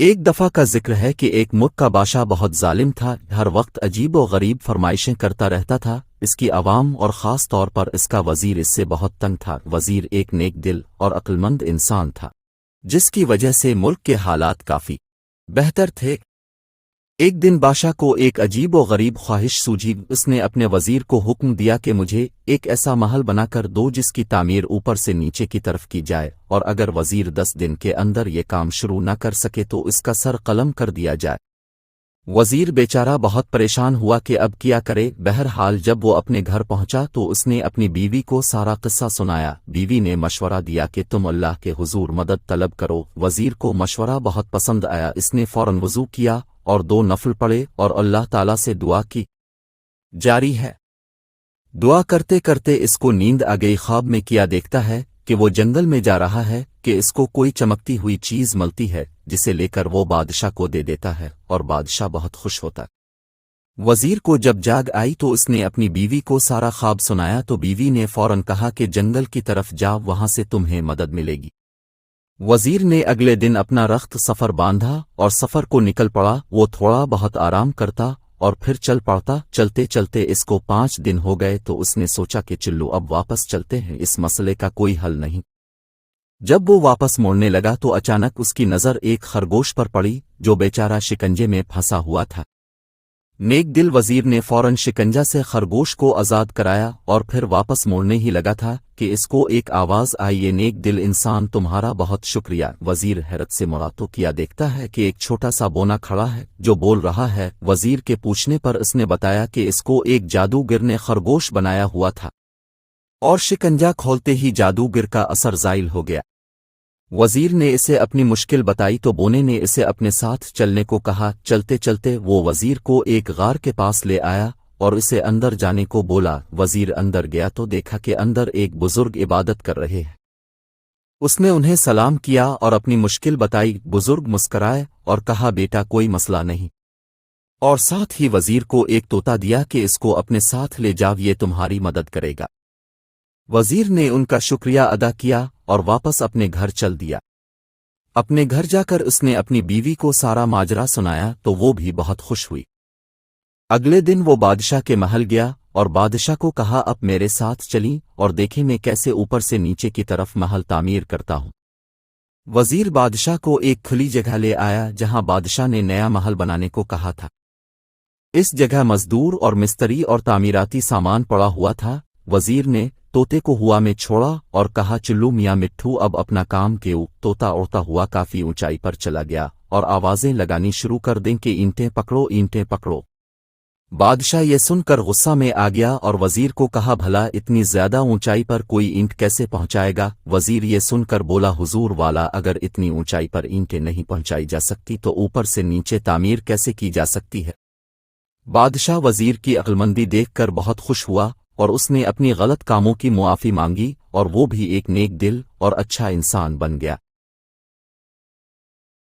ایک دفعہ کا ذکر ہے کہ ایک ملک کا بادشاہ بہت ظالم تھا، ہر وقت عجیب و غریب فرمائشیں کرتا رہتا تھا۔ اس کی عوام اور خاص طور پر اس کا وزیر اس سے بہت تنگ تھا۔ وزیر ایک نیک دل اور عقلمند انسان تھا، جس کی وجہ سے ملک کے حالات کافی بہتر تھے۔ ایک دن بادشاہ کو ایک عجیب و غریب خواہش سوجھی۔ اس نے اپنے وزیر کو حکم دیا کہ مجھے ایک ایسا محل بنا کر دو جس کی تعمیر اوپر سے نیچے کی طرف کی جائے، اور اگر وزیر 10 دن کے اندر یہ کام شروع نہ کر سکے تو اس کا سر قلم کر دیا جائے۔ وزیر بیچارہ بہت پریشان ہوا کہ اب کیا کرے۔ بہرحال جب وہ اپنے گھر پہنچا تو اس نے اپنی بیوی کو سارا قصہ سنایا۔ بیوی نے مشورہ دیا کہ تم اللہ کے حضور مدد طلب کرو۔ وزیر کو مشورہ بہت پسند آیا۔ اس نے فوراً وضو کیا اور 2 نفل پڑھے اور اللہ تعالیٰ سے دعا کی۔ جاری ہے دعا کرتے کرتے اس کو نیند آ گئی۔ خواب میں کیا دیکھتا ہے کہ وہ جنگل میں جا رہا ہے کہ اس کو کوئی چمکتی ہوئی چیز ملتی ہے، جسے لے کر وہ بادشاہ کو دے دیتا ہے اور بادشاہ بہت خوش ہوتا ہے۔ وزیر کو جب جاگ آئی تو اس نے اپنی بیوی کو سارا خواب سنایا تو بیوی نے فوراً کہا کہ جنگل کی طرف جاؤ، وہاں سے تمہیں مدد ملے گی۔ وزیر نے اگلے دن اپنا رخت سفر باندھا اور سفر کو نکل پڑا۔ وہ تھوڑا بہت آرام کرتا اور پھر چل پڑتا۔ چلتے چلتے اس کو 5 دن ہو گئے تو اس نے سوچا کہ چلو اب واپس چلتے ہیں، اس مسئلے کا کوئی حل نہیں۔ جب وہ واپس موڑنے لگا تو اچانک اس کی نظر ایک خرگوش پر پڑی جو بیچارہ شکنجے میں پھنسا ہوا تھا۔ نیک دل وزیر نے فوراً شکنجہ سے خرگوش کو آزاد کرایا اور پھر واپس موڑنے ہی لگا تھا کہ اس کو ایک آواز آئی، یہ نیک دل انسان تمہارا بہت شکریہ۔ وزیر حیرت سے مڑا تو کیا دیکھتا ہے کہ ایک چھوٹا سا بونا کھڑا ہے جو بول رہا ہے۔ وزیر کے پوچھنے پر اس نے بتایا کہ اس کو ایک جادوگر نے خرگوش بنایا ہوا تھا اور شکنجہ کھولتے ہی جادوگر کا اثر زائل ہو گیا۔ وزیر نے اسے اپنی مشکل بتائی تو بونے نے اسے اپنے ساتھ چلنے کو کہا۔ چلتے چلتے وہ وزیر کو ایک غار کے پاس لے آیا اور اسے اندر جانے کو بولا۔ وزیر اندر گیا تو دیکھا کہ اندر ایک بزرگ عبادت کر رہے ہیں۔ اس نے انہیں سلام کیا اور اپنی مشکل بتائی۔ بزرگ مسکرائے اور کہا بیٹا کوئی مسئلہ نہیں، اور ساتھ ہی وزیر کو ایک طوطا دیا کہ اس کو اپنے ساتھ لے جاؤ، یہ تمہاری مدد کرے گا۔ وزیر نے ان کا شکریہ ادا کیا اور واپس اپنے گھر چل دیا۔ اپنے گھر جا کر اس نے اپنی بیوی کو سارا ماجرا سنایا تو وہ بھی بہت خوش ہوئی۔ اگلے دن وہ بادشاہ کے محل گیا اور بادشاہ کو کہا اب میرے ساتھ چلیں اور دیکھیں میں کیسے اوپر سے نیچے کی طرف محل تعمیر کرتا ہوں۔ وزیر بادشاہ کو ایک کھلی جگہ لے آیا جہاں بادشاہ نے نیا محل بنانے کو کہا تھا۔ اس جگہ مزدور اور مستری اور تعمیراتی سامان پڑا ہوا تھا۔ وزیر نے طوطے کو ہوا میں چھوڑا اور کہا چلو میاں مٹھو اب اپنا کام کیو۔ طوطا اڑتا ہوا کافی اونچائی پر چلا گیا اور آوازیں لگانی شروع کر دیں کہ اینٹیں پکڑو اینٹیں پکڑو۔ بادشاہ یہ سن کر غصہ میں آ گیا اور وزیر کو کہا بھلا اتنی زیادہ اونچائی پر کوئی اینٹ کیسے پہنچائے گا؟ وزیر یہ سن کر بولا حضور والا اگر اتنی اونچائی پر اینٹیں نہیں پہنچائی جا سکتی تو اوپر سے نیچے تعمیر کیسے کی جا سکتی ہے؟ بادشاہ وزیر کی عقلمندی دیکھ کر بہت خوش ہوا اور اس نے اپنی غلط کاموں کی معافی مانگی اور وہ بھی ایک نیک دل اور اچھا انسان بن گیا۔